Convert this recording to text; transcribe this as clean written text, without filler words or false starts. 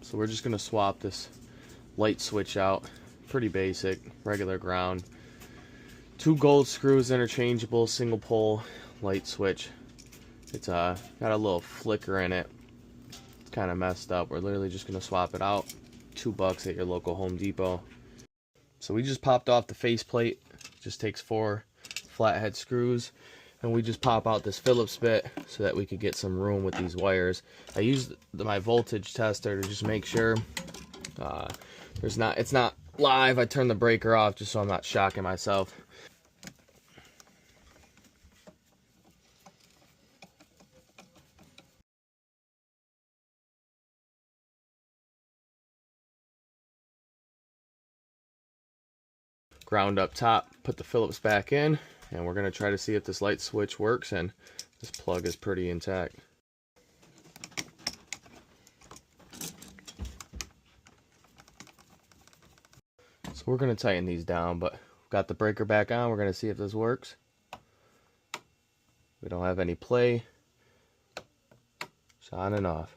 So we're just gonna swap this light switch out. Pretty basic, regular ground. 2 gold screws, interchangeable, single pole light switch. It's got a little flicker in it. It's kind of messed up. We're literally just gonna swap it out. $2 at your local Home Depot. So we just popped off the faceplate. Just takes 4 flathead screws, and we just pop out this Phillips bit so that we could get some room with these wires. I used my voltage tester to just make sure it's not live. I turned the breaker off just so I'm not shocking myself. Ground up top, put the Phillips back in, and we're going to try to see if this light switch works, and this plug is pretty intact. So we're going to tighten these down, but got the breaker back on. We're going to see if this works. We don't have any play. It's on and off.